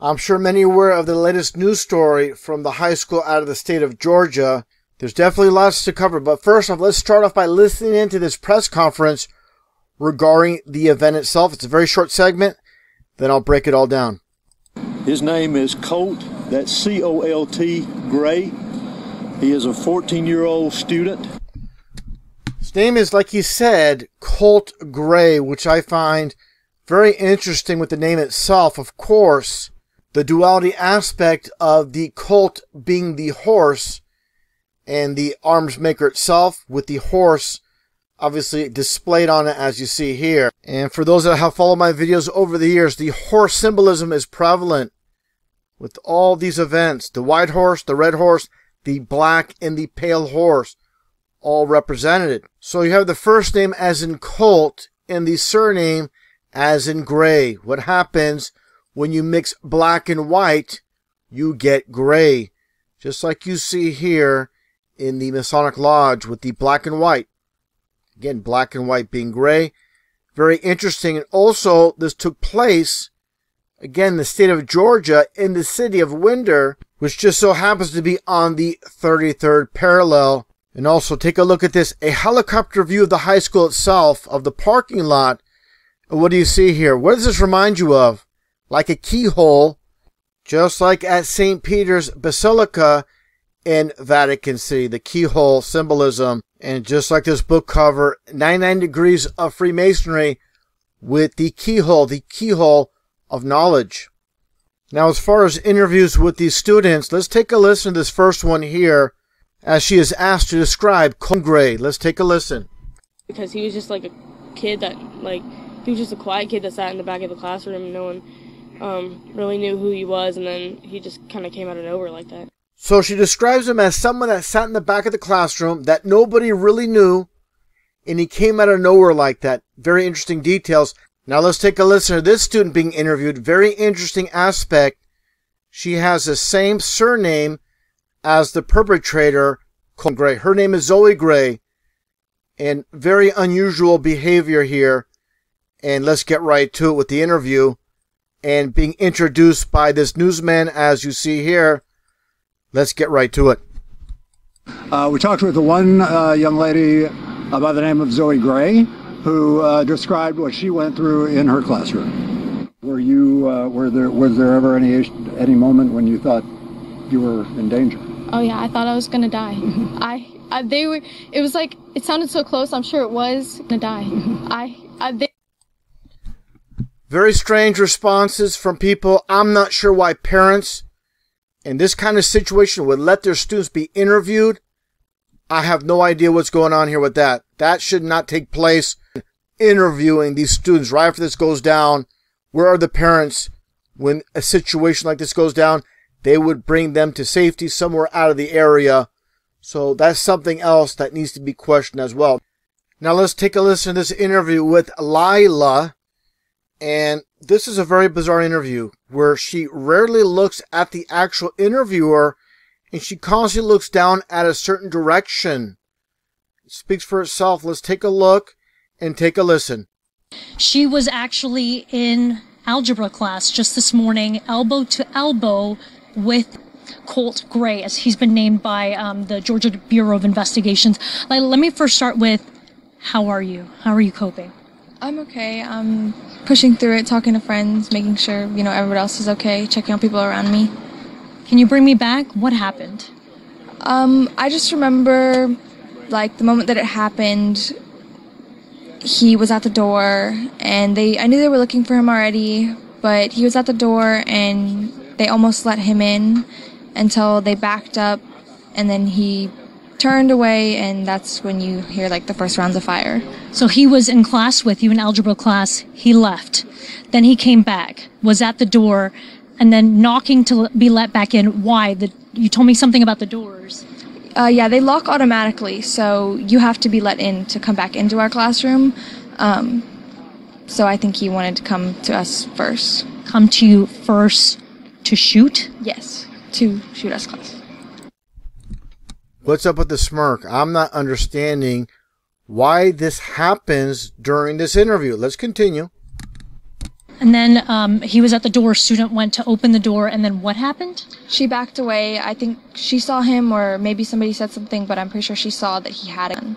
I'm sure many are aware of the latest news story from the high school out of the state of Georgia. There's definitely lots to cover, but first off, let's start off by listening into this press conference regarding the event itself. It's a very short segment, then I'll break it all down. His name is Colt, that's C-O-L-T, Gray. He is a 14-year-old student. His name is, like he said, Colt Gray, which I find very interesting with the name itself. Of course, the duality aspect of the Colt being the horse and the arms maker itself with the horse obviously displayed on it as you see here. And for those that have followed my videos over the years, the horse symbolism is prevalent with all these events. The white horse, the red horse, the black and the pale horse, all represented. So you have the first name as in Colt and the surname as in Gray. What happens when you mix black and white? You get gray. Just like you see here in the Masonic Lodge with the black and white. Again, black and white being gray. Very interesting. And also, this took place, again, in the state of Georgia, in the city of Winder, which just so happens to be on the 33rd parallel. And also, take a look at this. A helicopter view of the high school itself, of the parking lot. And what do you see here? What does this remind you of? Like a keyhole, just like at St. Peter's Basilica in Vatican City, the keyhole symbolism. And just like this book cover, 99 Degrees of Freemasonry with the keyhole of knowledge. Now, as far as interviews with these students, let's take a listen to this first one here, as she is asked to describe Colt Gray. Let's take a listen. Because he was just like a kid that, he was just a quiet kid that sat in the back of the classroom and no one really knew who he was, and then he just kind of came out of nowhere like that. So she describes him as someone that sat in the back of the classroom that nobody really knew, and he came out of nowhere like that. Very interesting details. Now let's take a listen to this student being interviewed. Very interesting aspect. She has the same surname as the perpetrator, Colt Gray. Her name is Zoe Gray, and very unusual behavior here. And let's get right to it with the interview and being introduced by this newsman as you see here. Let's get right to it. We talked with the one young lady by the name of Zoe Gray, who described what she went through in her classroom. Was there ever any moment when you thought you were in danger? Oh yeah, I thought I was gonna die. It was like, it sounded so close. I'm sure it was gonna die. Very strange responses from people. I'm not sure why parents in this kind of situation would let their students be interviewed. I have no idea what's going on here with that. That should not take place. Interviewing these students right after this goes down. Where are the parents when a situation like this goes down? They would bring them to safety somewhere out of the area. So that's something else that needs to be questioned as well. Now let's take a listen to this interview with Lila. And this is a very bizarre interview where she rarely looks at the actual interviewer and she constantly looks down at a certain direction. It speaks for itself. Let's take a look and take a listen. She was actually in algebra class just this morning, elbow to elbow with Colt Gray, as he's been named by the Georgia Bureau of Investigations. Let me first start with, how are you? How are you coping? I'm okay. I'm pushing through it, talking to friends, making sure, everybody else is okay, checking on people around me. Can you bring me back? What happened? I just remember, the moment that it happened, he was at the door, and I knew they were looking for him already, but he was at the door, and they almost let him in until they backed up, and then he turned away, and that's when you hear the first rounds of fire. So he was in class with you, in algebra class, he left. Then he came back, was at the door, and then knocking to be let back in. Why? You told me something about the doors. Yeah, they lock automatically, so you have to be let in to come back into our classroom. So I think he wanted to come to us first. Come to you first to shoot? Yes, to shoot us class. What's up with the smirk? I'm not understanding why this happens during this interview. Let's continue. And then he was at the door, student went to open the door, and then what happened? She backed away. I think she saw him, or maybe somebody said something, but I'm pretty sure she saw that he had a gun,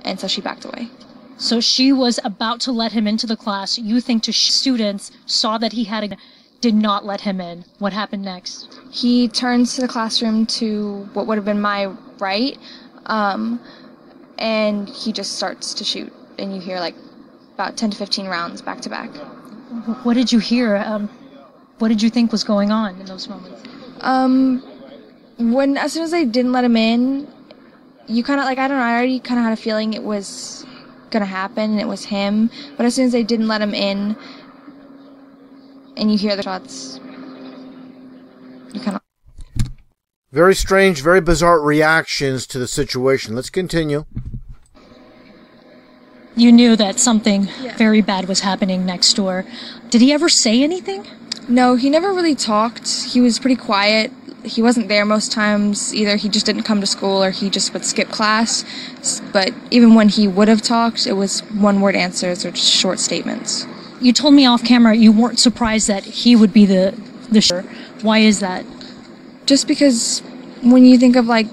and so she backed away. So she was about to let him into the class. You think two students saw that he had a gun, did not let him in. What happened next? He turns to the classroom to what would have been my right, and he just starts to shoot, and you hear like about 10 to 15 rounds back to back. What did you hear? What did you think was going on in those moments? As soon as they didn't let him in, you kind of like, I don't know, I already kind of had a feeling it was gonna happen and it was him, but as soon as they didn't let him in and you hear the shots, you kind of... Very strange, very bizarre reactions to the situation. Let's continue. You knew that something very bad was happening next door. Did he ever say anything? No, he never really talked. He was pretty quiet. He wasn't there most times. Either he just didn't come to school or he just would skip class. But even when he would have talked, it was one-word answers or just short statements. You told me off camera you weren't surprised that he would be the shooter. Why is that? Just because when you think of like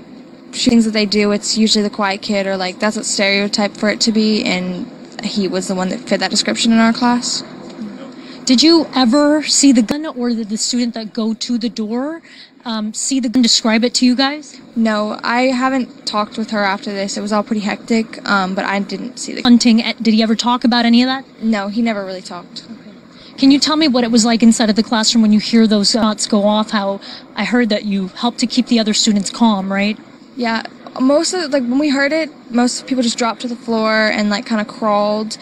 shootings that they do, it's usually the quiet kid, or like that's what stereotype for it to be, and he was the one that fit that description in our class. Did you ever see the gun, or did the student that go to the door see the gun, describe it to you guys? No, I haven't talked with her after this. It was all pretty hectic, but I didn't see the gun. Hunting, did he ever talk about any of that? No, he never really talked. Can you tell me what it was like inside of the classroom when you hear those shots go off? How I heard that you helped to keep the other students calm, right? Yeah, most of, like, when we heard it, most people just dropped to the floor and, like, kind of crawled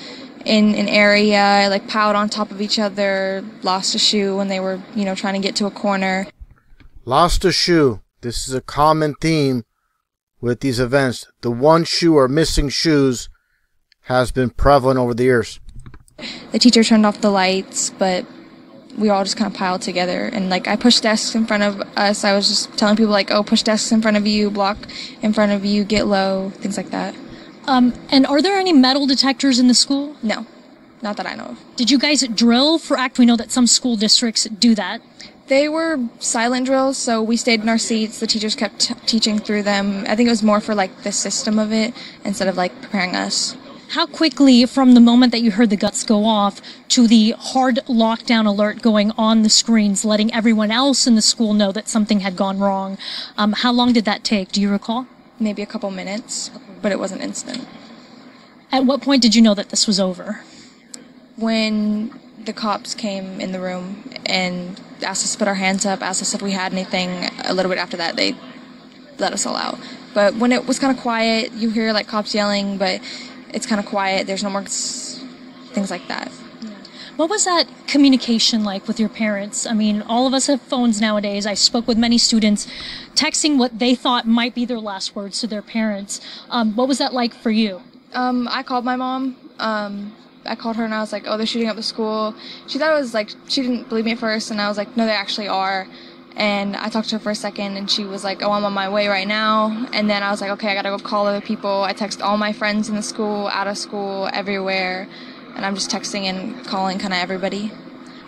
in an area, like, piled on top of each other, lost a shoe when they were, you know, trying to get to a corner. Lost a shoe. This is a common theme with these events. The one shoe or missing shoes has been prevalent over the years. The teacher turned off the lights, but we all just kind of piled together, and like I pushed desks in front of us. I was just telling people like, oh, push desks in front of you, block in front of you, get low, things like that. And are there any metal detectors in the school? No, not that I know of. Did you guys drill for act? We know that some school districts do that. They were silent drills, so we stayed in our seats. The teachers kept teaching through them. I think it was more for like the system of it instead of like preparing us. How quickly, from the moment that you heard the guns go off to the hard lockdown alert going on the screens, letting everyone else in the school know that something had gone wrong, how long did that take? Do you recall? Maybe a couple minutes, but it wasn't instant. At what point did you know that this was over? When the cops came in the room and asked us to put our hands up, asked us if we had anything. A little bit after that, they let us all out. But when it was kind of quiet, you hear like cops yelling, but it's kind of quiet. There's no more things like that. What was that communication like with your parents? I mean, all of us have phones nowadays. I spoke with many students texting what they thought might be their last words to their parents. What was that like for you? I called my mom. I called her and I was like, oh, they're shooting up the school. She thought it was like, she didn't believe me at first, and I was like, no, they actually are. And I talked to her for a second, and she was like, oh, I'm on my way right now. And then I was like, okay, I gotta go call other people. I text all my friends in the school, out of school, everywhere. And I'm just texting and calling kind of everybody.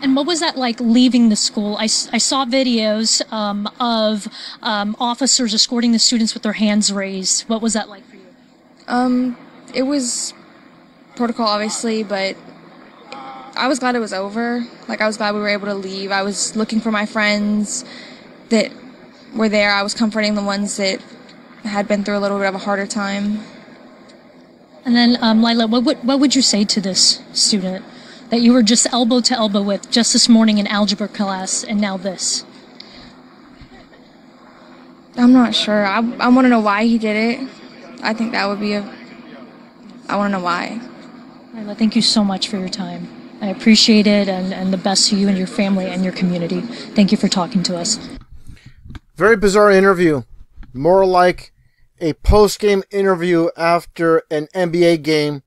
And what was that like leaving the school? I saw videos of officers escorting the students with their hands raised. What was that like for you? It was protocol, obviously, but I was glad it was over. Like, I was glad we were able to leave. I was looking for my friends that were there. I was comforting the ones that had been through a little bit of a harder time. And then, Lila, what would you say to this student that you were just elbow to elbow with just this morning in algebra class, and now this? I'm not sure. I want to know why he did it. I think that would be I want to know why. Lila, thank you so much for your time. I appreciate it, and the best to you and your family and your community. Thank you for talking to us. Very bizarre interview. More like a post-game interview after an NBA game.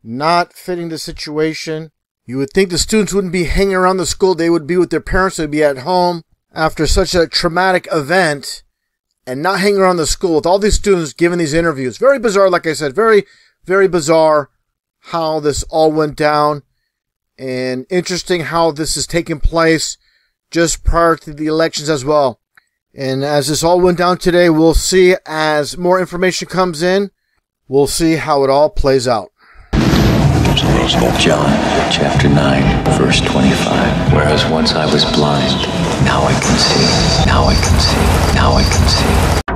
Not fitting the situation. You would think the students wouldn't be hanging around the school. They would be with their parents. They'd be at home after such a traumatic event, and not hanging around the school with all these students giving these interviews. Very bizarre, like I said. Very, very bizarre how this all went down. And interesting how this is taking place just prior to the elections as well. And as this all went down today, we'll see as more information comes in, we'll see how it all plays out. John, chapter 9, verse 25. Whereas once I was blind, now I can see, now I can see, now I can see.